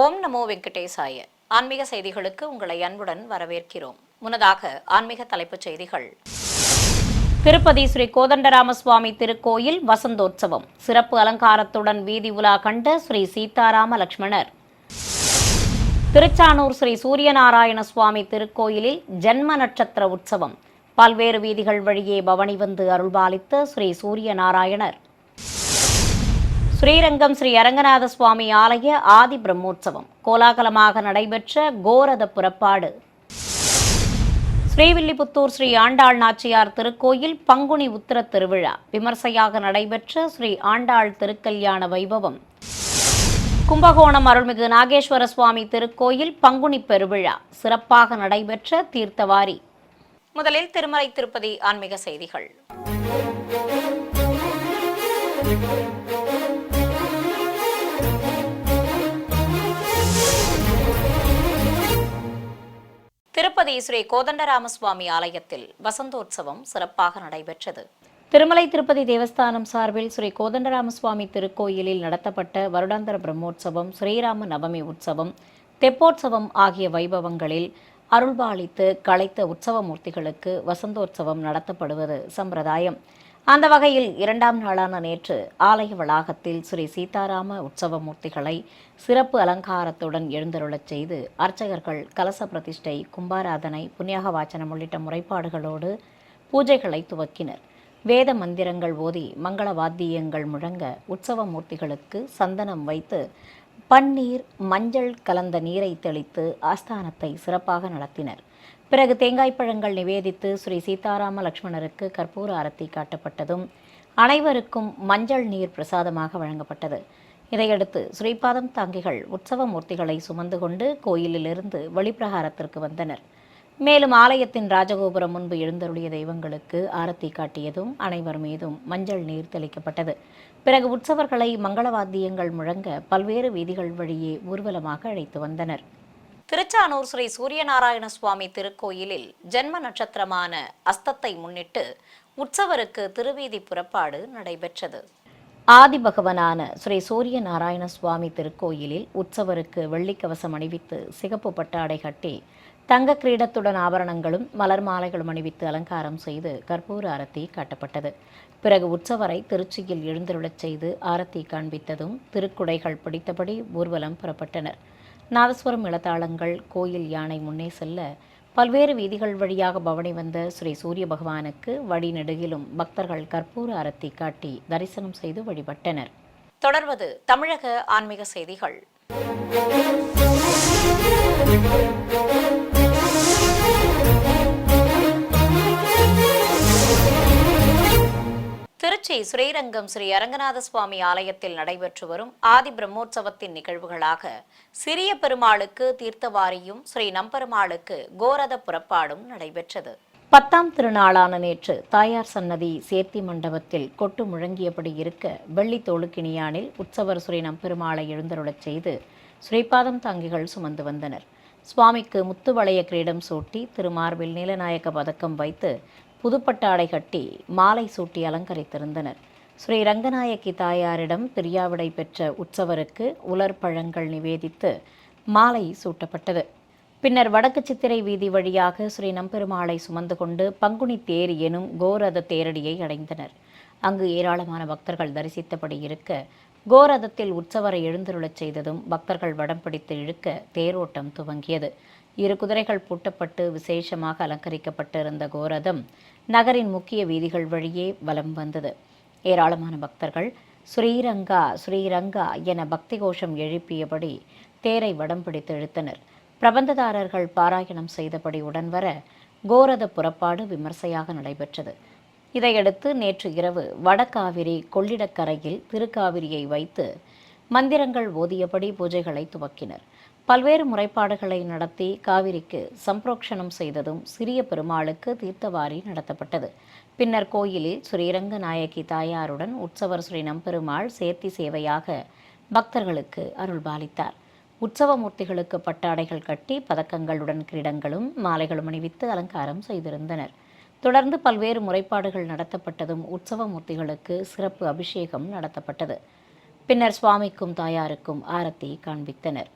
ஓம் நமோ வெங்கடேசாய. ஆன்மீக செய்திகளுக்கு உங்களை அன்புடன் வரவேற்கிறோம். முன்னதாக ஆன்மீக தலைப்புச் செய்திகள். திருப்பதி ஸ்ரீ கோதண்டராமசுவாமி திருக்கோயில் வசந்தோற்சவம் சிறப்பு அலங்காரத்துடன் வீதி உலா கண்ட ஸ்ரீ சீதாராம லட்சுமணர். திருச்சானூர் ஸ்ரீ சூரியநாராயண சுவாமி திருக்கோயிலில் ஜென்ம நட்சத்திர உற்சவம் பல்வேறு வீதிகள் வழியே பவனி வந்து அருள்பாலித்த ஸ்ரீ சூரியநாராயணர். ஸ்ரீரங்கம் ஸ்ரீ அரங்கநாத சுவாமி ஆலய ஆதி பிரம்மோற்சவம் கோலாகலமாக நடைபெற்ற கோரத புறப்பாடு. ஸ்ரீவில்லிபுத்தூர் ஸ்ரீ ஆண்டாள் நாச்சியார் திருக்கோயில் பங்குனி உத்திர திருவிழா விமர்சையாக நடைபெற்ற ஸ்ரீ ஆண்டாள் திருக்கல்யாண வைபவம். கும்பகோணம் அருள்மிகு நாகேஸ்வர சுவாமி திருக்கோயில் பங்குனி பெருவிழா சிறப்பாக நடைபெற்ற தீர்த்தவாரி. முதலில் திருமலை திருப்பதி ஆன்மீக செய்திகள். திருப்பதி ஸ்ரீ கோதண்டராமசுவாமி ஆலயத்தில் வசந்தோற்சவம் சிறப்பாக நடைபெற்றது. திருமலை திருப்பதி தேவஸ்தானம் சார்பில் ஸ்ரீ கோதண்டராமசுவாமி திருக்கோயிலில் நடத்தப்பட்ட வருடாந்திர பிரம்மோற்சவம், ஸ்ரீராம நவமி உற்சவம், தெப்போற்சவம் ஆகிய வைபவங்களில் அருள்பாலித்து களைத்த உற்சவமூர்த்திகளுக்கு வசந்தோற்சவம் நடத்தப்படுவது சம்பிரதாயம். அந்த வகையில் இரண்டாம் நாளான நேற்று ஆலய வளாகத்தில் ஸ்ரீ சீதாராம உற்சவமூர்த்திகளை சிறப்பு அலங்காரத்துடன் எழுந்தருளச் செய்து அர்ச்சகர்கள் கலச பிரதிஷ்டை, கும்பாராதனை, புண்ணியாக வாச்சனம் உள்ளிட்ட முறைப்பாடுகளோடு பூஜைகளை துவக்கினர். வேத மந்திரங்கள் ஓதி மங்கள வாத்தியங்கள் முழங்க உற்சவமூர்த்திகளுக்கு சந்தனம் வைத்து பன்னீர், மஞ்சள் கலந்த நீரை தெளித்து ஆஸ்தானத்தை சிறப்பாக நடத்தினர். பிறகு தேங்காய் பழங்கள் நிவேதித்து ஸ்ரீ சீதாராம லட்சுமணருக்கு கற்பூர ஆரத்தி காட்டப்பட்டதும் அனைவருக்கும் மஞ்சள் நீர் பிரசாதமாக வழங்கப்பட்டது. இதையடுத்து ஸ்ரீபாதம் தாங்கிகள் உற்சவ மூர்த்திகளை சுமந்து கொண்டு கோயிலிலிருந்து வெளிப்பிரகாரத்திற்கு வந்தனர். மேலும் ஆலயத்தின் ராஜகோபுரம் முன்பு எழுந்தருளிய தெய்வங்களுக்கு ஆரத்தி காட்டியதும் அனைவர் மீதும் மஞ்சள் நீர் தெளிக்கப்பட்டது. பிறகு உற்சவர்களை மங்களவாத்தியங்கள் முழங்க பல்வேறு வீதிகள் வழியே ஊர்வலமாக அழைத்து வந்தனர். திருச்சானூர் ஸ்ரீ சூரியநாராயண சுவாமி திருக்கோயிலில் ஜென்ம நட்சத்திரமான அஸ்தத்தை முன்னிட்டு உற்சவருக்கு திருவீதி புறப்பாடு நடைபெற்றது. ஆதிபகவனான ஸ்ரீ சூரிய நாராயண சுவாமி திருக்கோயிலில் உற்சவருக்கு வெள்ளிக்கவசம் அணிவித்து சிகப்பு பட்டாடை கட்டி தங்க கிரீடத்துடன் ஆபரணங்களும் மலர் மாலைகளும் அணிவித்து அலங்காரம் செய்து கற்பூர ஆரத்தி காட்டப்பட்டது. பிறகு உற்சவரை திருச்சியில் எழுந்தருளச் செய்து ஆரத்தி காண்பித்ததும் திருக்குடைகள் பிடித்தபடி ஊர்வலம் புறப்பட்டனர். நாதஸ்வரம் இளத்தாளங்கள், கோயில் யானை முன்னே செல்ல பல்வேறு வீதிகள் வழியாக பவனி வந்த ஸ்ரீ சூரிய பகவானுக்கு வழிநெடுகிலும் பக்தர்கள் கற்பூர ஆரத்தி காட்டி தரிசனம் செய்து வழிபட்டனர். தொடர்வது தமிழக ஆன்மீக செய்திகள். திருச்சி ஸ்ரீரங்கம் ஸ்ரீ அரங்கநாத சுவாமி ஆலயத்தில் நடைபெற்று வரும் ஆதி பிரம்மோற்சவத்தின் நிகழ்வுகளாக சிறிய பெருமாளுக்கு தீர்த்தவாரியும் ஸ்ரீ நம்பெருமாளுக்கு கோரத புறப்பாடும் நடைபெற்றது. 10ஆம் திருநாளான நேற்று தாயார் சன்னதி சேர்த்தி மண்டபத்தில் கொட்டு முழங்கியபடி இருக்க வெள்ளி தோளுக்கிணியானில் உற்சவர் ஸ்ரீ நம்பெருமாளை எழுந்தருளச் செய்து ஸ்ரீபாதம் தாங்கிகள் சுமந்து வந்தனர். சுவாமிக்கு முத்துவளைய கிரீடம் சூட்டி திருமார்பில் நீலநாயக்க பதக்கம் வைத்து புதுப்பட்டாடை கட்டி மாலை சூட்டி அலங்கரித்திருந்தனர். ஸ்ரீ ரங்கநாயகி தாயாரிடம் பிரியாவிடை பெற்ற உற்சவருக்கு உலர் பழங்கள் நிவேதித்து மாலை சூட்டப்பட்டது. பின்னர் வடக்கு சித்திரை வீதி வழியாக ஸ்ரீ நம்பெருமாளை சுமந்து கொண்டு பங்குனி தேர் எனும் கோரத தேரடியை அடைந்தனர். அங்கு ஏராளமான பக்தர்கள் தரிசித்தபடி இருக்க கோரதத்தில் உற்சவரை எழுந்தருளச் செய்ததும் பக்தர்கள் வடம் பிடித்து இழுக்க தேரோட்டம் துவங்கியது. 2 குதிரைகள் பூட்டப்பட்டு விசேஷமாக அலங்கரிக்கப்பட்டிருந்த கோரதம் நகரின் முக்கிய வீதிகள் வழியே வலம் வந்தது. ஏராளமான பக்தர்கள் ஸ்ரீரங்கா ஸ்ரீரங்கா என பக்தி கோஷம் எழுப்பியபடி தேரை வடம் பிடித்து இழுத்தனர். பிரபந்ததாரர்கள் பாராயணம் செய்தபடி உடன் வர கோரத புறப்பாடு விமர்சையாக நடைபெற்றது. இதையடுத்து நேற்று இரவு வடகாவிரி கொள்ளிடக்கரையில் திருக்காவிரியை வைத்து மந்திரங்கள் ஓதியபடி பூஜைகளை துவக்கினர். பல்வேறு முறைப்பாடுகளை நடத்தி காவிரிக்கு சம்பிரோக்ஷணம் செய்ததும் சிறிய பெருமாளுக்கு தீர்த்தவாரி நடத்தப்பட்டது. பின்னர் கோயிலில் ஸ்ரீரங்க நாயகி தாயாருடன் உற்சவர் ஸ்ரீ நம்பெருமாள் சேர்த்தி சேவையாக பக்தர்களுக்கு அருள்பாலித்தார். உற்சவமூர்த்திகளுக்கு பட்டாடைகள் கட்டி பதக்கங்களுடன் கிரீடங்களும் மாலைகளும் அணிவித்து அலங்காரம் செய்திருந்தனர். தொடர்ந்து பல்வேறு முறைப்பாடுகள் நடத்தப்பட்டதும் உற்சவமூர்த்திகளுக்கு சிறப்பு அபிஷேகம் நடத்தப்பட்டது. பின்னர் சுவாமிக்கும் தாயாருக்கும் ஆரத்தி காண்பித்தனர்.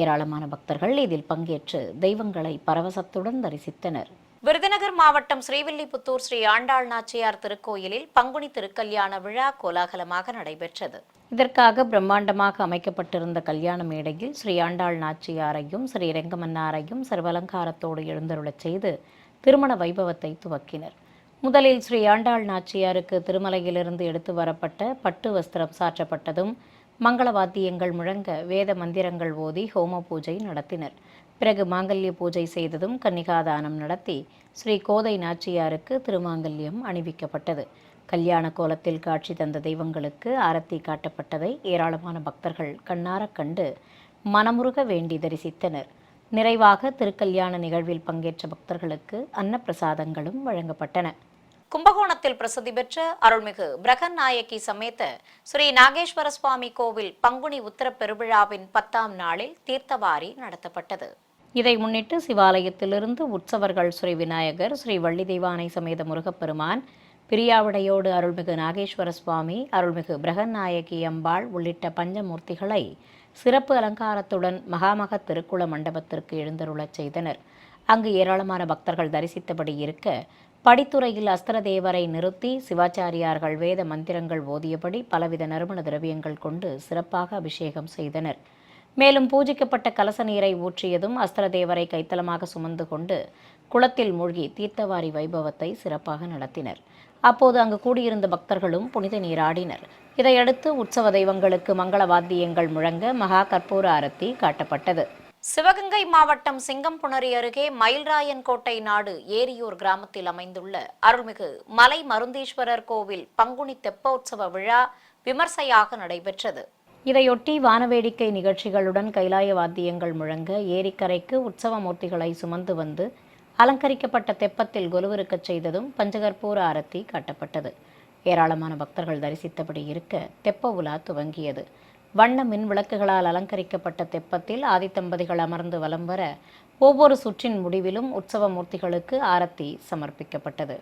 ஏராளமான பக்தர்கள் இதில் பங்கேற்று தெய்வங்களை பரவசத்துடன் தரிசித்தனர். விருதுநகர் மாவட்டம் ஸ்ரீவில்லிபுத்தூர் ஸ்ரீ ஆண்டாள் நாச்சியார் திருக்கோயிலில் பங்குனி திருக்கல்யாண விழா கோலாகலமாக நடைபெற்றது. இதற்காக பிரம்மாண்டமாக அமைக்கப்பட்டிருந்த கல்யாண மேடையில் ஸ்ரீ ஆண்டாள் நாச்சியாரையும் ஸ்ரீ ரெங்கமன்னாரையும் சர்வலங்காரத்தோடு எழுந்தருளச் செய்து திருமண வைபவத்தை துவக்கினர். முதலில் ஸ்ரீ ஆண்டாள் நாச்சியாருக்கு திருமலையிலிருந்து எடுத்து வரப்பட்ட பட்டு வஸ்திரம் சாற்றப்பட்டதும் மங்கள வாத்தியங்கள் முழங்க வேத மந்திரங்கள் ஓதி ஹோம பூஜை நடத்தினர். பிறகு மாங்கல்ய பூஜை செய்ததும் கன்னிகாதானம் நடத்தி ஸ்ரீ கோதை நாச்சியாருக்கு திருமாங்கல்யம் அணிவிக்கப்பட்டது. கல்யாண கோலத்தில் காட்சி தந்த தெய்வங்களுக்கு ஆரத்தி காட்டப்பட்டதை ஏராளமான பக்தர்கள் கண்ணார கண்டு மனமுருக வேண்டி தரிசித்தனர். நிறைவாக திருக்கல்யாண நிகழ்வில் பங்கேற்ற பக்தர்களுக்கு அன்னப்பிரசாதங்களும் வழங்கப்பட்டன. கும்பகோணத்தில் பிரசித்தி பெற்ற அருள்மிகு பிரகன் நாயகி சமேத ஸ்ரீ நாகேஸ்வர சுவாமி கோவில் பங்குனி உத்தர பெருவிழாவின் 10ஆம் நாளில் தீர்த்தவாரி நடத்தப்பட்டது. இதை முன்னிட்டு சிவாலயத்திலிருந்து உற்சவர்கள் ஸ்ரீ விநாயகர், ஸ்ரீ வள்ளி தெய்வானை சமேத முருகப்பெருமான், பிரியாவிடையோடு அருள்மிகு நாகேஸ்வர சுவாமி, அருள்மிகு பிரகன் நாயகி அம்பாள் உள்ளிட்ட பஞ்சமூர்த்திகளை சிறப்பு அலங்காரத்துடன் மகாமக திருக்குள மண்டபத்திற்கு எழுந்தருளச் செய்தனர். அங்கு ஏராளமான பக்தர்கள் தரிசித்தபடி இருக்க, படித்துறையில் அஸ்திரதேவரை நிறுத்தி சிவாச்சாரியார்கள் வேத மந்திரங்கள் ஓதியபடி பலவித நறுமண திரவியங்கள் கொண்டு சிறப்பாக அபிஷேகம் செய்தனர். மேலும் பூஜிக்கப்பட்ட கலச நீரை ஊற்றியதும் அஸ்திரதேவரை கைத்தலமாக சுமந்து கொண்டு குளத்தில் மூழ்கி தீர்த்தவாரி வைபவத்தை சிறப்பாக நடத்தினர். அப்போது அங்கு கூடியிருந்த பக்தர்களும் புனித நீராடினர். இதையடுத்து உற்சவ தெய்வங்களுக்கு மங்கள வாத்தியங்கள் முழங்க மகா கற்பூர ஆரத்தி காட்டப்பட்டது. சிவகங்கை மாவட்டம் சிங்கம்புணரி அருகே மயில்ராயன் கோட்டை நாடு ஏரியூர் கிராமத்தில் அமைந்துள்ள அருள்மிகு மலை மருந்தீஸ்வரர் கோவில் பங்குனி தெப்போற்சவ விழா விமர்சையாக நடைபெற்றது. இதையொட்டி வானவேடிக்கை நிகழ்ச்சிகளுடன் கைலாய வாத்தியங்கள் முழங்க ஏரிக்கரைக்கு உற்சவ மூர்த்திகளை சுமந்து வந்து அலங்கரிக்கப்பட்ட தெப்பத்தில் கொலுவிருக்கச் செய்ததும் பஞ்சகற்பூர ஆரத்தி காட்டப்பட்டது. ஏராளமான பக்தர்கள் தரிசித்தபடி இருக்க தெப்ப உலா துவங்கியது. வண்ண மின் விளக்குகளால் அலங்கரிக்கப்பட்ட தெப்பத்தில் ஆதித்தம்பதிகள் அமர்ந்து வலம் வர ஒவ்வொரு சுற்றின் முடிவிலும் உற்சவ மூர்த்திகளுக்கு ஆரத்தி சமர்ப்பிக்கப்பட்டது.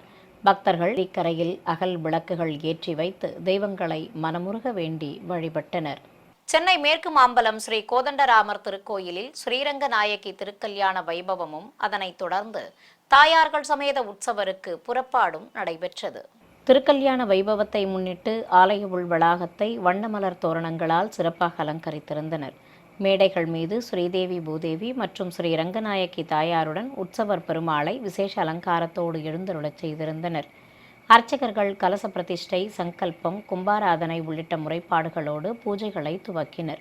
பக்தர்கள் இக்கரையில் அகல் விளக்குகள் ஏற்றி வைத்து தெய்வங்களை மனமுருக வேண்டி வழிபட்டனர். சென்னை மேற்கு மாம்பலம் ஸ்ரீ கோதண்டராமர் திருக்கோயிலில் ஸ்ரீரங்க நாயகி திருக்கல்யாண வைபவமும் அதனைத் தொடர்ந்து தாயார்கள் சமேத உற்சவருக்கு புறப்பாடும் நடைபெற்றது. திருக்கல்யாண வைபவத்தை முன்னிட்டு ஆலய உள் வளாகத்தை வண்ணமலர் தோரணங்களால் சிறப்பாக அலங்கரித்திருந்தனர். மேடைகள் மீது ஸ்ரீதேவி பூதேவி மற்றும் ஸ்ரீ ரங்கநாயகி தாயாருடன் உற்சவர் பெருமாளை விசேஷ அலங்காரத்தோடு எழுந்தருளச் செய்திருந்தனர். அர்ச்சகர்கள் கலச பிரதிஷ்டை, சங்கல்பம், கும்பாராதனை உள்ளிட்ட முறைப்பாடுகளோடு பூஜைகளை துவக்கினர்.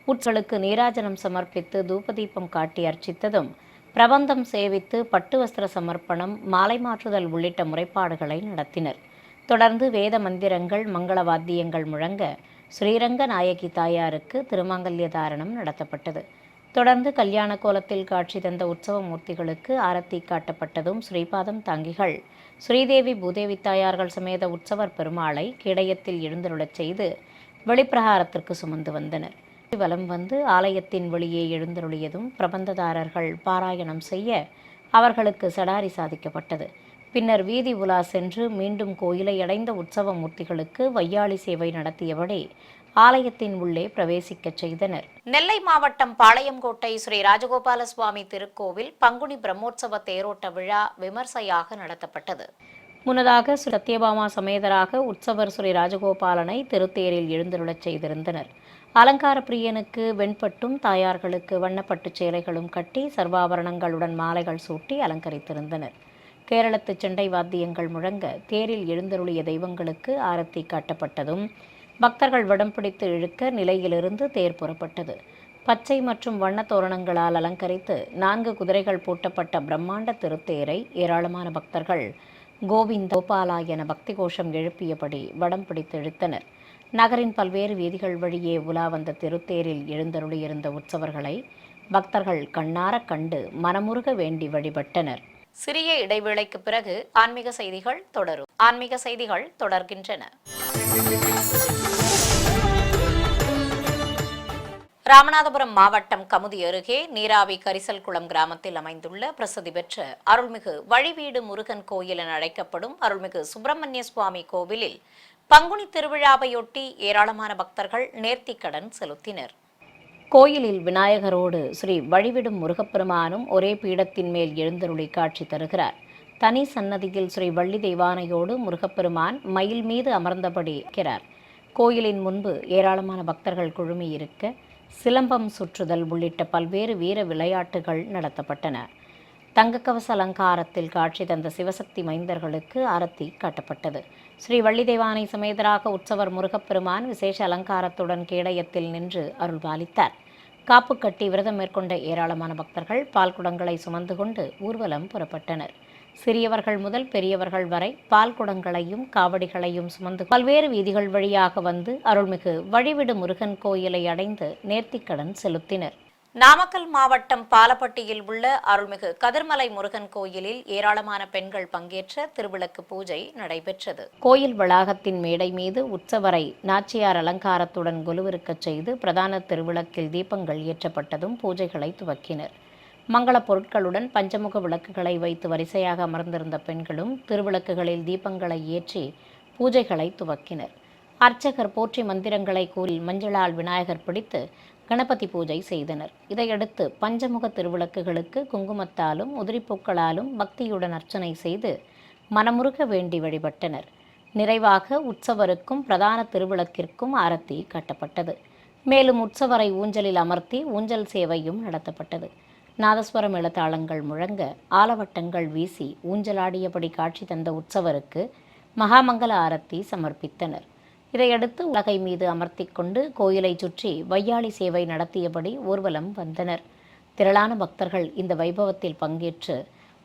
உற்சவர்களுக்கு நீராஜனம் சமர்ப்பித்து தூபதீபம் காட்டி அர்ச்சித்ததும் பிரபந்தம் சேவித்து பட்டு வஸ்திர சமர்ப்பணம், மாலை மாற்றுதல் உள்ளிட்ட முறைப்பாடுகளை நடத்தினர். தொடர்ந்து வேத மந்திரங்கள், மங்கள வாத்தியங்கள் முழங்க ஸ்ரீரங்க நாயகி தாயாருக்கு திருமாங்கல்ய தாரணம் நடத்தப்பட்டது. தொடர்ந்து கல்யாண கோலத்தில் காட்சி தந்த உற்சவ மூர்த்திகளுக்கு ஆரத்தி காட்டப்பட்டதும் ஸ்ரீபாதம் தாங்கிகள் ஸ்ரீதேவி பூதேவி தாயார்கள் சமேத உற்சவர் பெருமாளை கேடயத்தில் எழுந்தருளச் செய்து வெளிப்பிரகாரத்திற்கு சுமந்து வந்தனர். வலம் வந்து ஆலயத்தின் வெளியே எழுந்தருளியதும் பிரபந்ததாரர்கள் பாராயணம் செய்ய அவர்களுக்கு சடாரி சாதிக்கப்பட்டது. பின்னர் வீதி உலா சென்று மீண்டும் கோயிலை அடைந்த உற்சவ மூர்த்திகளுக்கு வையாளி சேவை நடத்தியபடி ஆலயத்தின் உள்ளே பிரவேசிக்கச் செய்தனர். நெல்லை மாவட்டம் பாளையங்கோட்டை ஸ்ரீ ராஜகோபால சுவாமி திருக்கோவில் பங்குனி பிரம்மோற்சவ தேரோட்ட விழா விமர்சையாக நடத்தப்பட்டது. முன்னதாக ஸ்ரீ சத்யபாமா சமேதராக உற்சவர் ஸ்ரீ ராஜகோபாலனை திருத்தேரில் எழுந்தருளச் செய்திருந்தனர். அலங்கார பிரியனுக்கு வெண்பட்டும் தாயார்களுக்கு வண்ணப்பட்டு சேலைகளும் கட்டி சர்வாபரணங்களுடன் மாலைகள் சூட்டி அலங்கரித்திருந்தனர். கேரளத்து செண்டை வாத்தியங்கள் முழங்க தேரில் எழுந்தருளிய தெய்வங்களுக்கு ஆரத்தி காட்டப்பட்டதும் பக்தர்கள் வடம் பிடித்து இழுக்க நிலையிலிருந்து தேர் புறப்பட்டது. பச்சை மற்றும் வண்ண தோரணங்களால் அலங்கரித்து 4 குதிரைகள் பூட்டப்பட்ட பிரம்மாண்ட திருத்தேரை ஏராளமான பக்தர்கள் கோவிந்த கோபாலா என பக்தி கோஷம் எழுப்பியபடி வடம் பிடித்து இழுத்தனர். நகரின் பல்வேறு வீதிகள் வழியே உலா வந்த திருத்தேரில் எழுந்தருளியிருந்த உற்சவர்களை பக்தர்கள் கண்ணார கண்டு மனமுருக வேண்டி வழிபட்டனர். சிறிய இடைவேளைக்கு பிறகு ஆன்மீக செய்திகள் தொடரும். ஆன்மீக செய்திகள் தொடர்கின்றன. ராமநாதபுரம் மாவட்டம் கமுதி அருகே நீராவி கரிசல்குளம் கிராமத்தில் அமைந்துள்ள பிரசித்தி பெற்ற அருள்மிகு வழிவீடு முருகன் கோயில் என அழைக்கப்படும் அருள்மிகு சுப்பிரமணிய சுவாமி கோவிலில் பங்குனி திருவிழாவையொட்டி ஏராளமான பக்தர்கள் நேர்த்திக்கடன் செலுத்தினர். கோயிலில் விநாயகரோடு ஸ்ரீ வழிவிடும் முருகப்பெருமானும் ஒரே பீடத்தின் மேல் எழுந்தருளி காட்சி தருகிறார். தனி சன்னதியில் ஸ்ரீ வள்ளி தெய்வானையோடு முருகப்பெருமான் மயில் மீது அமர்ந்தபடி இருக்கிறார். கோயிலின் முன்பு ஏராளமான பக்தர்கள் குழுமியிருக்க சிலம்பம் சுற்றுதல் உள்ளிட்ட பல்வேறு வீர விளையாட்டுகள் நடத்தப்பட்டன. தங்கக்கவச அலங்காரத்தில் காட்சி தந்த சிவசக்தி மைந்தர்களுக்கு ஆரத்தி காட்டப்பட்டது. ஸ்ரீ வள்ளி தெய்வானை சமேதராக உற்சவர் முருகப்பெருமான் விசேஷ அலங்காரத்துடன் கேடயத்தில் நின்று அருள் பாலித்தார். காப்பு கட்டி விரதம் மேற்கொண்ட ஏராளமான பக்தர்கள் பால் குடங்களை சுமந்து கொண்டு ஊர்வலம் புறப்பட்டனர். சிறியவர்கள் முதல் பெரியவர்கள் வரை பால் குடங்களையும் காவடிகளையும் சுமந்து பல்வேறு வீதிகள் வழியாக வந்து அருள்மிகு வழிவிடு முருகன் கோயிலை அடைந்து நேர்த்திக்கடன் செலுத்தினர். நாமக்கல் மாவட்டம் பாலப்பட்டியில் உள்ள அருள்மிகு கதிர்மலை முருகன் கோயிலில் ஏராளமான பெண்கள் பங்கேற்ற திருவிளக்கு பூஜை நடைபெற்றது. கோயில் வளாகத்தின் மேடை மீது உற்சவரை நாச்சியார் அலங்காரத்துடன் கொலுவிருக்கச் செய்து பிரதான திருவிளக்கில் தீபங்கள் ஏற்றப்பட்டதும் பூஜைகளை துவக்கினர். மங்கள பொருட்களுடன் பஞ்சமுக விளக்குகளை வைத்து வரிசையாக அமர்ந்திருந்த பெண்களும் திருவிளக்குகளில் தீபங்களை ஏற்றி பூஜைகளை துவக்கினர். அர்ச்சகர் போற்றி மந்திரங்களை கூறி மஞ்சளால் விநாயகர் பிடித்து கணபதி பூஜை செய்தனர். இதையடுத்து பஞ்சமுக திருவிளக்குகளுக்கு குங்குமத்தாலும் உதிரிப்பூக்களாலும் பக்தியுடன் அர்ச்சனை செய்து மனமுருக வேண்டி வழிபட்டனர். நிறைவாக உற்சவருக்கும் பிரதான திருவிளக்கிற்கும் ஆரத்தி காட்டப்பட்டது. மேலும் உற்சவரை ஊஞ்சலில் அமர்த்தி ஊஞ்சல் சேவையும் நடத்தப்பட்டது. நாதஸ்வரம் எழுத்தாளங்கள் முழங்க ஆலவட்டங்கள் வீசி ஊஞ்சலாடியபடி காட்சி தந்த உற்சவருக்கு மகாமங்கல ஆரத்தி சமர்ப்பித்தனர். இதையடுத்து உலகை மீது அமர்த்தி கொண்டு கோயிலை சுற்றி வையாளி சேவை நடத்தியபடி ஊர்வலம் வந்தனர். திரளான பக்தர்கள் இந்த வைபவத்தில் பங்கேற்று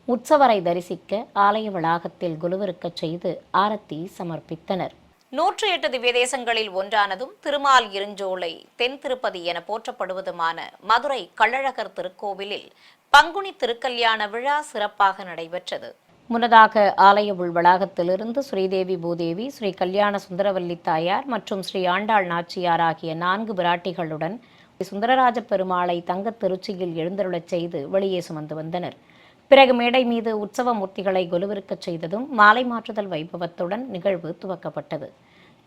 உற்சவரை தரிசிக்க ஆலய வளாகத்தில் குலுவிருக்கச் செய்து ஆரத்தி சமர்ப்பித்தனர். 108 திவ்ய தேசங்களில் ஒன்றானதும் திருமால் இருஞ்சோலை தென் திருப்பதி என போற்றப்படுவதுமான மதுரை கள்ளழகர் திருக்கோவிலில் பங்குனி திருக்கல்யாண விழா சிறப்பாக நடைபெற்றது. முன்னதாக ஆலய உள்வளாகத்திலிருந்து ஸ்ரீதேவி பூதேவி, ஸ்ரீ கல்யாண சுந்தரவல்லி தாயார் மற்றும் ஸ்ரீ ஆண்டாள் நாச்சியார் ஆகிய 4 பிராட்டிகளுடன் சுந்தரராஜ பெருமாளை தங்கத் திருச்சியில் எழுந்தருளச் செய்து வெளியே சுமந்து வந்தனர். பிறகு மேடை மீது உற்சவ மூர்த்திகளை கொலுவிருக்கச் செய்ததும் மாலை மாற்றுதல் வைபவத்துடன் நிகழ்வு துவக்கப்பட்டது.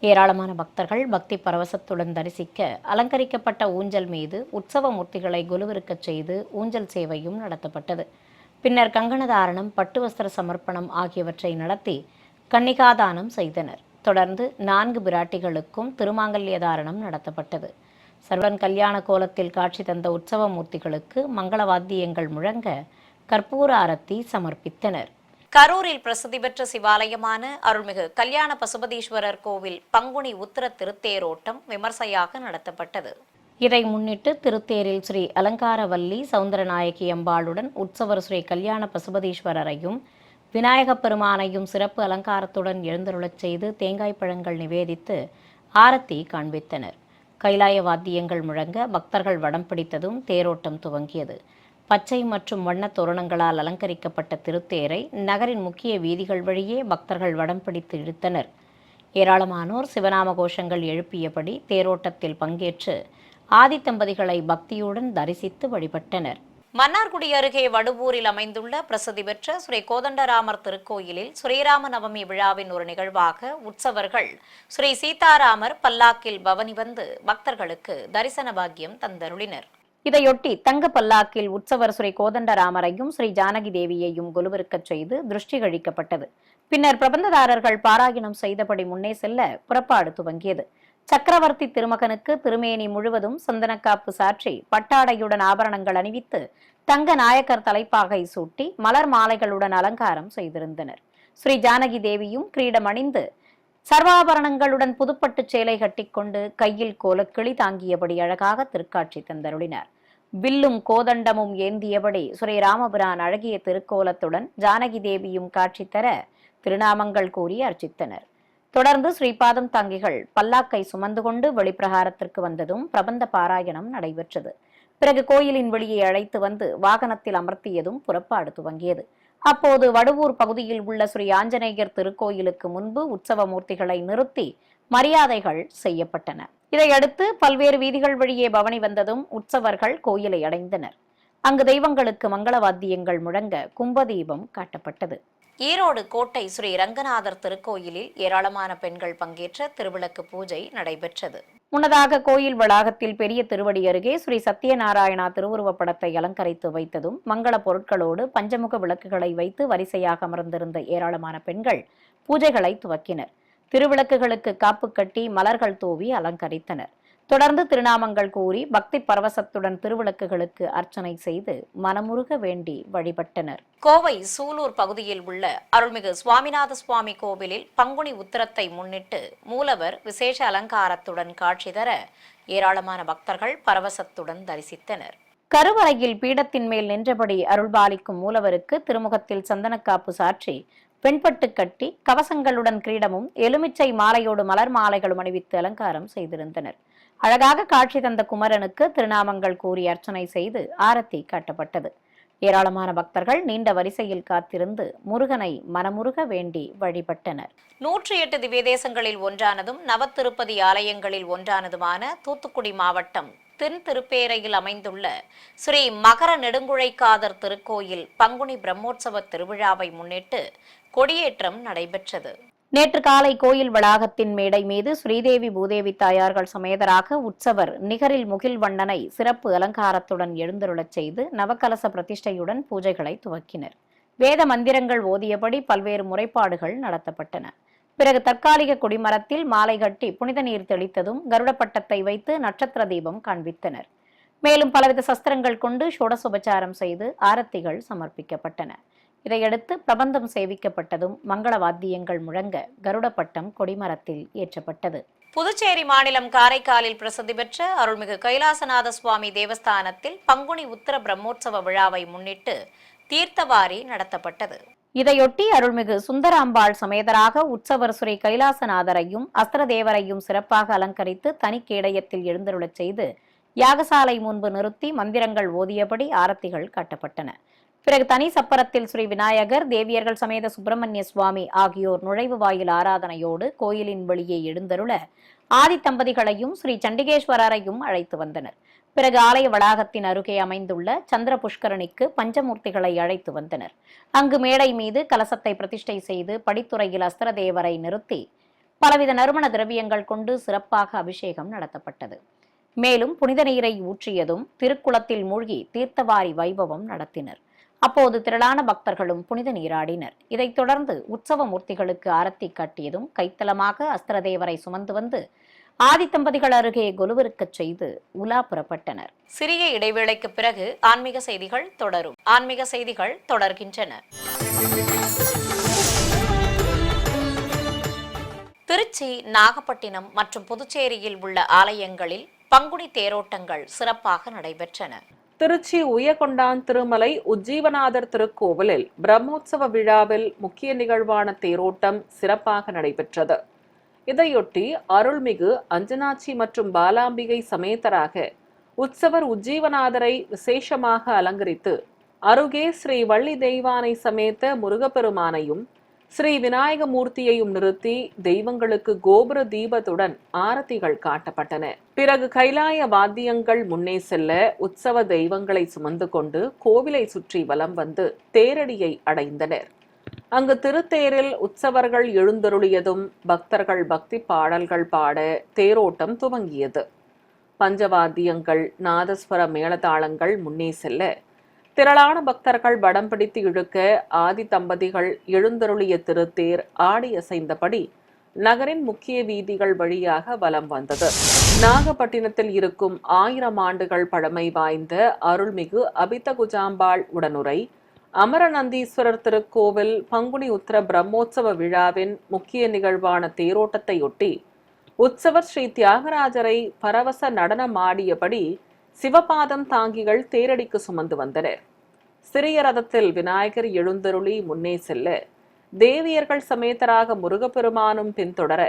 ஏராளமான பக்தர்கள் பக்தி பரவசத்துடன் தரிசிக்க அலங்கரிக்கப்பட்ட ஊஞ்சல் மீது உற்சவ மூர்த்திகளை கொலுவிருக்கச் செய்து ஊஞ்சல் சேவையும் நடத்தப்பட்டது. பின்னர் கங்கணதாரணம், பட்டு வஸ்திர சமர்ப்பணம் ஆகியவற்றை நடத்தி கன்னிகாதானம் செய்தனர். தொடர்ந்து 4 பிராட்டிகளுக்கும் திருமாங்கல்ய தாரணம் நடத்தப்பட்டது. சர்வன் கல்யாண கோலத்தில் காட்சி தந்த உற்சவ மூர்த்திகளுக்கு மங்கள வாத்தியங்கள் முழங்க கற்பூர ஆரத்தி சமர்ப்பித்தனர். கரூரில் பிரசித்தி பெற்ற சிவாலயமான அருள்மிகு கல்யாண பசுபதீஸ்வரர் கோவில் பங்குனி உத்திர திருத்தேரோட்டம் விமர்சையாக நடத்தப்பட்டது. இதை முன்னிட்டு திருத்தேரில் ஸ்ரீ அலங்காரவல்லி சௌந்தரநாயகி அம்பாளுடன் உற்சவர் ஸ்ரீ கல்யாண பசுபதீஸ்வரரையும் விநாயகப் பெருமானையும் சிறப்பு அலங்காரத்துடன் எழுந்தருளச் செய்து தேங்காய் பழங்கள் நிவேதித்து ஆரத்தி காண்பித்தனர். கைலாய வாத்தியங்கள் முழங்க பக்தர்கள் வடம் பிடித்ததும் தேரோட்டம் துவங்கியது. பச்சை மற்றும் வண்ண தோரணங்களால் அலங்கரிக்கப்பட்ட திருத்தேரை நகரின் முக்கிய வீதிகள் வழியே பக்தர்கள் வடம் பிடித்து இழுத்தனர். ஏராளமானோர் சிவநாம கோஷங்கள் எழுப்பியபடி தேரோட்டத்தில் பங்கேற்று ஆதித்தம்பதிகளை பக்தியுடன் தரிசித்து வழிபட்டனர். மன்னார்குடி அருகே வடுவூரில் அமைந்துள்ள பிரசித்தி பெற்ற ஸ்ரீ கோதண்டராமர் திருக்கோயிலில் ஸ்ரீராம நவமி விழாவின் ஒரு நிகழ்வாக உற்சவர்கள் ஸ்ரீ சீதாராமர் பல்லாக்கில் பவனி வந்து பக்தர்களுக்கு தரிசன பாக்கியம் தந்தருளினர். இதையொட்டி தங்க பல்லாக்கில் உற்சவர் ஸ்ரீ கோதண்டராமரையும் ஸ்ரீ ஜானகி தேவியையும் கொலுவிருக்கச் செய்து திருஷ்டி கழிக்கப்பட்டது. பின்னர் பிரபந்ததாரர்கள் பாராயணம் செய்தபடி முன்னே செல்ல புறப்பாடு துவங்கியது. சக்கரவர்த்தி திருமகனுக்கு திருமேனி முழுவதும் சந்தனக்காப்பு சாற்றி பட்டாடையுடன் ஆபரணங்கள் அணிவித்து தங்க நாயக்கர் தலைப்பாகை சூட்டி மலர் மாலைகளுடன் அலங்காரம் செய்திருந்தனர். ஸ்ரீ ஜானகி தேவியும் கிரீடம் அணிந்து சர்வாபரணங்களுடன் புதுப்பட்டு சேலை கட்டிக்கொண்டு கையில் கோலக்கிளி தாங்கியபடி அழகாக திருக்காட்சி தந்தருளினார். வில்லும் கோதண்டமும் ஏந்தியபடி ஸ்ரீராமபிரான் அழகிய திருக்கோலத்துடன் ஜானகி தேவியும் காட்சி தர திருநாமங்கள் கூறி அர்ச்சித்தனர். தொடர்ந்து ஸ்ரீபாதம் தாங்கிகள் பல்லாக்கை சுமந்து கொண்டு வெளிப்பிரகாரத்திற்கு வந்ததும் பிரபந்த பாராயணம் நடைபெற்றது. பிறகு கோயிலின் வெளியே அழைத்து வந்து வாகனத்தில் அமர்த்தியதும் புறப்பாடு துவங்கியது. அப்போது வடுவூர் பகுதியில் உள்ள ஸ்ரீ ஆஞ்சநேயர் திருக்கோயிலுக்கு முன்பு உற்சவ மூர்த்திகளை நிறுத்தி மரியாதைகள் செய்யப்பட்டன. இதையடுத்து பல்வேறு வீதிகள் வழியே பவனி வந்ததும் உற்சவர்கள் கோயிலை அடைந்தனர். அங்கு தெய்வங்களுக்கு மங்கள வாத்தியங்கள் முழங்க கும்பதீபம் காட்டப்பட்டது. ஈரோடு கோட்டை ஸ்ரீ ரங்கநாதர் திருக்கோயிலில் ஏராளமான பெண்கள் பங்கேற்ற திருவிளக்கு பூஜை நடைபெற்றது. முன்னதாக கோயில் வளாகத்தில் பெரிய திருவடி அருகே ஸ்ரீ சத்யநாராயணா திருவுருவப் படத்தை அலங்கரித்து வைத்ததும் மங்கள பொருட்களோடு பஞ்சமுக விளக்குகளை வைத்து வரிசையாக அமர்ந்திருந்த ஏராளமான பெண்கள் பூஜைகளை துவக்கினர். திருவிளக்குகளுக்கு காப்பு கட்டி மலர்கள் தூவி அலங்கரித்தனர். தொடர்ந்து திருநாமங்கள் கூறி பக்தி பரவசத்துடன் திருவிளக்குகளுக்கு அர்ச்சனை செய்து மனமுருக வேண்டி வழிபட்டனர். கோவை சூலூர் பகுதியில் உள்ள அருள்மிகு சுவாமிநாத சுவாமி கோவிலில் பங்குனி உத்திரத்தை முன்னிட்டு மூலவர் விசேஷ அலங்காரத்துடன் காட்சி தர ஏராளமான பக்தர்கள் பரவசத்துடன் தரிசித்தனர். கருவறையில் பீடத்தின் மேல் நின்றபடி அருள்பாலிக்கும் மூலவருக்கு திருமுகத்தில் சந்தனக்காப்பு சாற்றி பெண்பட்டு கட்டி கவசங்களுடன் கிரீடமும் எலுமிச்சை மாலையோடு மலர் மாலைகளும் அணிவித்து அலங்காரம் செய்திருந்தனர். அழகாக காட்சி தந்த குமரனுக்கு திருநாமங்கள் கூறி அர்ச்சனை செய்து ஆரத்தி காட்டப்பட்டது. ஏராளமான பக்தர்கள் நீண்ட வரிசையில் காத்திருந்து முருகனை மனமுருக வேண்டி வழிபட்டனர். 108 திவ்ய தேசங்களில் ஒன்றானதும் நவத்திருப்பதி ஆலயங்களில் ஒன்றானதுமான தூத்துக்குடி மாவட்டம் தென் திருப்பேரையில் அமைந்துள்ள ஸ்ரீ மகர நெடுங்குழைக்காதர் திருக்கோயில் பங்குனி பிரம்மோற்சவ திருவிழாவை முன்னிட்டு கொடியேற்றம் நடைபெற்றது. நேற்று காலை கோயில் வளாகத்தின் மேடை மீது ஸ்ரீதேவி பூதேவி தாயார்கள் சமேதராக உற்சவர் நிகரில் முகில்வண்ணனை சிறப்பு அலங்காரத்துடன் எழுந்தருளச் செய்து நவகலச பிரதிஷ்டையுடன் பூஜைகளை துவக்கினர். வேத மந்திரங்கள் ஓதியபடி பல்வேறு முறைப்பாடுகள் நடத்தப்பட்டன. பிறகு தற்காலிக கொடிமரத்தில் மாலை கட்டி புனித நீர் தெளித்ததும் கருட பட்டத்தை வைத்து நட்சத்திர தீபம் காண்பித்தனர். மேலும் பலவித சஸ்திரங்கள் கொண்டு ஷோடசோபச்சாரம் செய்து ஆரத்திகள் சமர்ப்பிக்கப்பட்டன. இதையடுத்து பிரபந்தம் சேவிக்கப்பட்டதும் மங்கள வாத்தியங்கள் முழங்க கருட பட்டம் கொடிமரத்தில் ஏற்றப்பட்டது. புதுச்சேரி மாநிலம் காரைக்காலில் பிரசித்தி பெற்ற அருள்மிகு கைலாசநாத சுவாமி தேவஸ்தானத்தில் பங்குனி உத்திர பிரம்மோற்சவ விழாவை முன்னிட்டு தீர்த்தவாரி நடத்தப்பட்டது. இதையொட்டி அருள்மிகு சுந்தராம்பாள் சமேதராக உற்சவர் ஸ்ரீ கைலாசநாதரையும் அஸ்திரதேவரையும் சிறப்பாக அலங்கரித்து தனி கேடயத்தில் எழுந்தருளச் செய்து யாகசாலை முன்பு நிறுத்தி மந்திரங்கள் ஓதியபடி ஆரத்திகள் காட்டப்பட்டன. பிறகு தனி சப்பரத்தில் ஸ்ரீ விநாயகர், தேவியர்கள் சமேத சுப்பிரமணிய சுவாமி ஆகியோர் நுழைவு வாயில் ஆராதனையோடு கோயிலின் வெளியே எழுந்தருள ஆதி தம்பதிகளையும் ஸ்ரீ சண்டிகேஸ்வரரையும் அழைத்து வந்தனர். பிறகு ஆலய வளாகத்தின் அருகே அமைந்துள்ள சந்திர புஷ்கரணிக்கு பஞ்சமூர்த்திகளை அழைத்து வந்தனர். அங்கு மேடை மீது கலசத்தை பிரதிஷ்டை செய்து படித்துறையில் அஸ்திரதேவரை நிறுத்தி பலவித நறுமண திரவியங்கள் கொண்டு சிறப்பாக அபிஷேகம் நடத்தப்பட்டது. மேலும் புனித நீரை ஊற்றியதும் திருக்குளத்தில் மூழ்கி தீர்த்தவாரி வைபவம் நடத்தினர். அப்போது திரளான பக்தர்களும் புனித நீராடினர். இதைத் தொடர்ந்து உற்சவ மூர்த்திகளுக்கு ஆரத்தி காட்டியதும் கைத்தலமாக அஸ்திரதேவரை சுமந்து வந்து ஆதித்தம்பதிகள் அருகே கொலுவிருக்கச் செய்து உலா புறப்பட்டனர். சிறிய இடைவேளைக்கு பிறகு ஆன்மீக செய்திகள் தொடரும். ஆன்மீக செய்திகள் தொடர்கின்றன. திருச்சி, நாகப்பட்டினம் மற்றும் புதுச்சேரியில் உள்ள ஆலயங்களில் பங்குனி தேரோட்டங்கள் சிறப்பாக நடைபெற்றன. திருச்சி உயகொண்டான் திருமலை உஜ்ஜீவநாதர் திருக்கோவிலில் பிரம்மோற்சவ விழாவில் முக்கிய நிகழ்வான தேரோட்டம் சிறப்பாக நடைபெற்றது. இதையொட்டி அருள்மிகு அஞ்சனாட்சி மற்றும் பாலாம்பிகை சமேதராக உற்சவர் உஜ்ஜீவநாதரை விசேஷமாக அலங்கரித்து அருகே ஸ்ரீ வள்ளி தெய்வானை சமேத முருகப்பெருமானையும் ஸ்ரீ விநாயகமூர்த்தியையும் நிறுத்தி தெய்வங்களுக்கு கோபுர தீபத்துடன் ஆரத்திகள் காட்டப்பட்டன. பிறகு கைலாய வாத்தியங்கள் முன்னே செல்ல உற்சவ தெய்வங்களை சுமந்து கொண்டு கோவிலை சுற்றி வலம் வந்து தேரடியை அடைந்தனர். அங்கு திருத்தேரில் உற்சவர்கள் எழுந்தருளியதும் பக்தர்கள் பக்தி பாடல்கள் பாட தேரோட்டம் துவங்கியது. பஞ்சவாத்தியங்கள், நாதஸ்வர மேளதாளங்கள் முன்னே செல்ல திரளான பக்தர்கள் வடம் பிடித்து இழுக்க ஆதி தம்பதிகள் எழுந்தருளிய திருத்தேர் ஆடி அசைந்தபடி நகரின் முக்கிய வீதிகள் வழியாக வலம் வந்தது. நாகப்பட்டினத்தில் இருக்கும் 1000 ஆண்டுகள் பழமை வாய்ந்த அருள்மிகு அபிதகுஜாம்பாள் உடனுரை அமரநந்தீஸ்வரர் திருக்கோவில் பங்குனி உத்திர பிரம்மோற்சவ விழாவின் முக்கிய நிகழ்வான தேரோட்டத்தையொட்டி உற்சவர் ஸ்ரீ தியாகராஜரை பரவச நடனமாடியபடி சிவபாதம் தாங்கிகள் தேரடிக்கு சுமந்து வந்தனர். சிறிய ரதத்தில் விநாயகர் எழுந்தருளி முன்னே செல்ல தேவியர்கள் சமேதராக முருகப்பெருமானும் பின்தொடர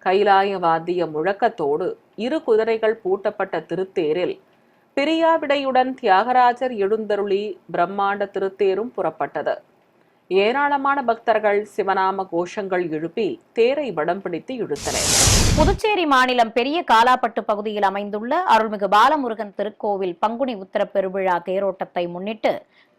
கைலாய வாத்திய முழக்கத்தோடு 2 குதிரைகள் பூட்டப்பட்ட திருத்தேரில் பிரியாவிடையுடன் தியாகராஜர் எழுந்தருளி பிரம்மாண்ட திருத்தேரும் புறப்பட்டது. ஏராளமான பக்தர்கள் சிவநாம கோஷங்கள் எழுப்பி தேரை வடம் பிடித்து இழுத்தனர். புதுச்சேரி மாநிலம் பெரிய காலாப்பட்டு பகுதியில் அமைந்துள்ள அருள்மிகு பாலமுருகன் திருக்கோவில் பங்குனி உத்திர பெருவிழா தேரோட்டத்தை முன்னிட்டு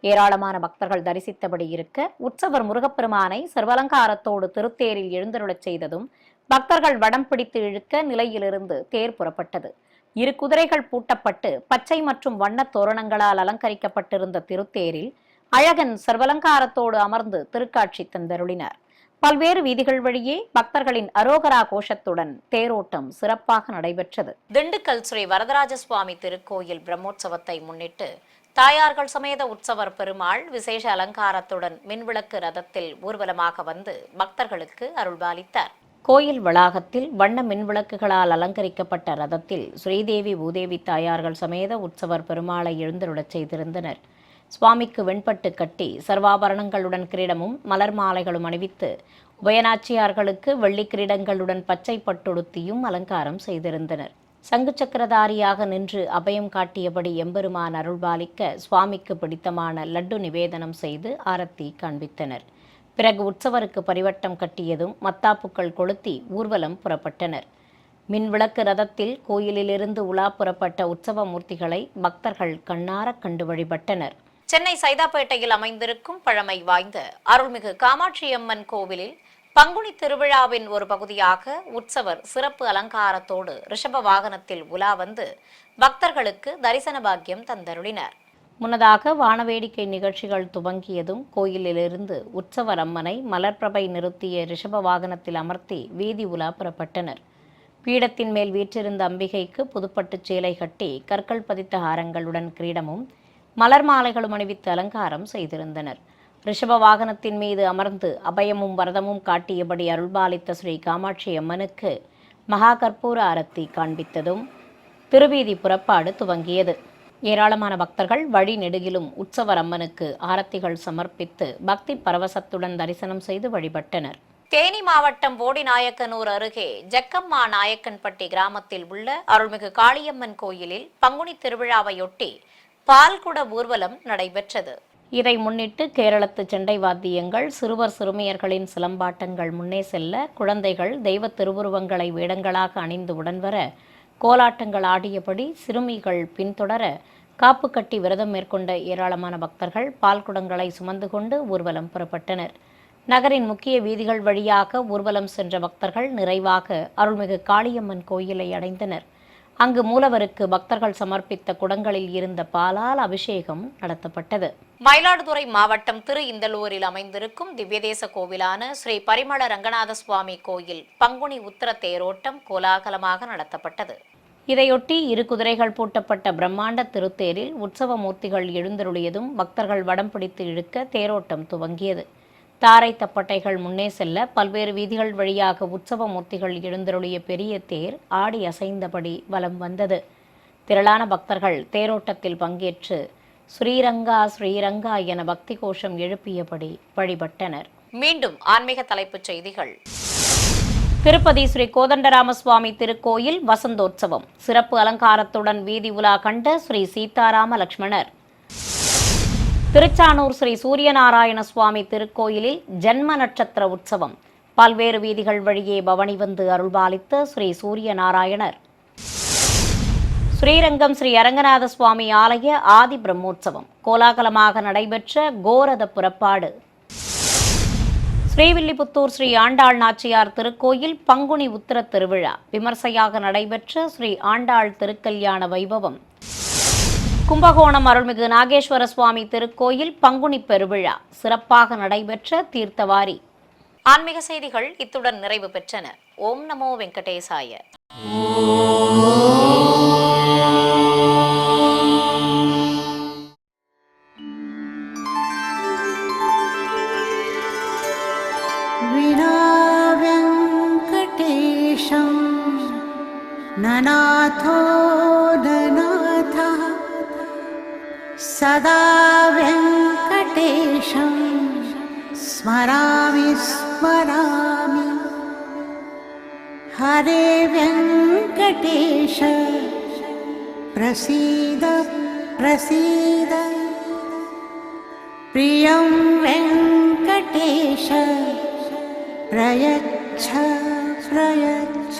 ஏராளமான பக்தர்கள் தரிசித்தபடி இருக்க உற்சவர் முருகப்பெருமானை சர்வலங்காரத்தோடு திருத்தேரில் எழுந்தருளச் செய்ததும் பக்தர்கள் வடம் பிடித்து இழுக்க நிலையிலிருந்து தேர் புறப்பட்டது. 2 குதிரைகள் பூட்டப்பட்டு பச்சை மற்றும் வண்ணத் தோரணங்களால் அலங்கரிக்கப்பட்டிருந்த திருத்தேரில் அழகன் சர்வலங்காரத்தோடு அமர்ந்து திருக்காட்சி தந்தருளினார். பல்வேறு வீதிகள் வழியே பக்தர்களின் அரோகரா கோஷத்துடன் தேரோட்டம் சிறப்பாக நடைபெற்றது. திண்டுக்கல் ஸ்ரீ வரதராஜ சுவாமி திருக்கோயில் பிரம்மோற்சவத்தை முன்னிட்டு தாயார்கள் சமேத உற்சவர் பெருமாள் விசேஷ அலங்காரத்துடன் மின்விளக்கு ரதத்தில் ஊர்வலமாக வந்து பக்தர்களுக்கு அருள்பாலித்தார். கோயில் வளாகத்தில் வண்ண மின்விளக்குகளால் அலங்கரிக்கப்பட்ட ரதத்தில் ஸ்ரீதேவி பூதேவி தாயார்கள் சமேத உற்சவர் பெருமாளை எழுந்தருளச் செய்திருந்தனர். சுவாமிக்கு வெண்பட்டு கட்டி சர்வாபரணங்களுடன் கிரீடமும் மலர் மாலைகளும் அணிவித்து உபயநாச்சியார்களுக்கு வெள்ளி கிரீடங்களுடன் பச்சை பட்டுடுத்தியும் அலங்காரம் செய்திருந்தனர். சங்கு சக்கரதாரியாக நின்று அபயம் காட்டியபடி எம்பெருமான் அருள்பாலிக்க சுவாமிக்கு பிடித்தமான லட்டு நிவேதனம் செய்து ஆரத்தி காண்பித்தனர். பிறகு உற்சவருக்கு பரிவட்டம் கட்டியதும் மத்தாப்புக்கள் கொளுத்தி ஊர்வலம் புறப்பட்டனர். மின்விளக்கு ரதத்தில் கோயிலிலிருந்து உலா புறப்பட்ட உற்சவ மூர்த்திகளை பக்தர்கள் கண்ணார கண்டு வழிபட்டனர். சென்னை சைதாப்பேட்டையில் அமைந்திருக்கும் பழமை வாய்ந்த அருள்மிகு காமாட்சியம்மன் கோவிலில் பங்குனி திருவிழாவின் ஒரு பகுதியாக உற்சவர் சிறப்பு அலங்காரத்தோடு ரிஷப வாகனத்தில் உலா வந்து பக்தர்களுக்கு தரிசன பாக்கியம் தந்தருளினார். முன்னதாக வானவேடிக்கை நிகழ்ச்சிகள் துவங்கியதும் கோயிலிலிருந்து உற்சவர் அம்மனை மலர்பிரபை நிறுத்திய ரிஷப வாகனத்தில் அமர்த்தி வீதி உலா புறப்பட்டனர். பீடத்தின் மேல் வீற்றிருந்த அம்பிகைக்கு புதுப்பட்டுச் சேலை கட்டி கற்கள் பதித்த ஹாரங்களுடன் கிரீடமும் மலர் மாலைகளும் அணிவித்து அலங்காரம் செய்திருந்தனர். ரிஷப வாகனத்தின் மீது அமர்ந்து அபயமும் வரதமும் காட்டியபடி அருள்பாலித்த ஸ்ரீ காமாட்சி அம்மனுக்கு மகா கற்பூர ஆரத்தி காண்பித்ததும் திருவீதி புறப்பாடு துவங்கியது. ஏராளமான பக்தர்கள் வழி நெடுகிலும் உற்சவர் அம்மனுக்கு ஆரத்திகள் சமர்ப்பித்து பக்தி பரவசத்துடன் தரிசனம் செய்து வழிபட்டனர். தேனி மாவட்டம் போடிநாயக்கனூர் அருகே ஜக்கம்மா நாயக்கன்பட்டி கிராமத்தில் உள்ள அருள்மிகு காளியம்மன் கோயிலில் பங்குனி திருவிழாவையொட்டி பால்குட ஊர்வலம் நடைபெற்றது. இதை முன்னிட்டு கேரளத்து செண்டை வாத்தியங்கள், சிறுவர் சிறுமியர்களின் சிலம்பாட்டங்கள் முன்னே செல்ல, குழந்தைகள் தெய்வ திருவுருவங்களை வேடங்களாக அணிந்து உடன் வர, கோலாட்டங்கள் ஆடியபடி சிறுமிகள் பின்தொடர, காப்பு கட்டி விரதம் மேற்கொண்ட ஏராளமான பக்தர்கள் பால்குடங்களை சுமந்து கொண்டு ஊர்வலம் புறப்பட்டனர். நகரின் முக்கிய வீதிகள் வழியாக ஊர்வலம் சென்ற பக்தர்கள் நிறைவாக அருள்மிகு காளியம்மன் கோயிலை அடைந்தனர். அங்கு மூலவருக்கு பக்தர்கள் சமர்ப்பித்த குடங்களில் இருந்த பாலால் அபிஷேகம் நடத்தப்பட்டது. மயிலாடுதுறை மாவட்டம் திரு இந்தலூரில் அமைந்திருக்கும் திவ்யதேச கோவிலான ஸ்ரீ பரிமள ரங்கநாத சுவாமி கோயில் பங்குனி உத்திர தேரோட்டம் கோலாகலமாக நடத்தப்பட்டது. இதையொட்டி 2 குதிரைகள் பூட்டப்பட்ட பிரம்மாண்ட திருத்தேரில் உற்சவ மூர்த்திகள் எழுந்தருளியதும் பக்தர்கள் வடம் பிடித்து இழுக்க தேரோட்டம் துவங்கியது. தாரை தப்பட்டைகள் முன்னே செல்ல பல்வேறு வீதிகள் வழியாக உற்சவ மூர்த்திகள் எழுந்தருளிய பெரிய தேர் ஆடி அசைந்தபடி வலம் வந்தது. திரளான பக்தர்கள் தேரோட்டத்தில் பங்கேற்று ஸ்ரீரங்கா ஸ்ரீரங்கா என பக்தி கோஷம் எழுப்பியபடி வழிபட்டனர். மீண்டும் ஆன்மீக தலைப்புச் செய்திகள். திருப்பதி ஸ்ரீ கோதண்டராமசுவாமி திருக்கோயில் வசந்தோற்சவம் சிறப்பு அலங்காரத்துடன் வீதி உலா கண்ட ஸ்ரீ சீதாராம லக்ஷ்மணர். திருச்சானூர் ஸ்ரீ சூரியநாராயண சுவாமி திருக்கோயிலில் ஜென்ம நட்சத்திர உற்சவம் பல்வேறு வீதிகள் வழியே பவனி வந்து அருள்பாலித்த ஸ்ரீ சூரியநாராயணர். ஸ்ரீரங்கம் ஸ்ரீ அரங்கநாத சுவாமி ஆலய ஆதி பிரம்மோற்சவம் கோலாகலமாக நடைபெற்ற கோரத புறப்பாடு. ஸ்ரீவில்லிபுத்தூர் ஸ்ரீ ஆண்டாள் நாச்சியார் திருக்கோயில் பங்குனி உத்திர திருவிழா விமர்சையாக நடைபெற்ற ஸ்ரீ ஆண்டாள் திருக்கல்யாண வைபவம். கும்பகோணம் அருள்மிகு நாகேஸ்வர சுவாமி திருக்கோயில் பங்குனி பெருவிழா சிறப்பாக நடைபெற்ற தீர்த்தவாரி. ஆன்மீக செய்திகள் இத்துடன் நிறைவு பெற்றன. ஓம் நமோ வெங்கடேசாய. ननाथो ननाथः सदा वेङ्कटेशं स्मरामि स्मरामि. हरे वेङ्कटेश प्रसीद प्रसीद. प्रियं वेङ्कटेश प्रयच्छ प्रयच्छ.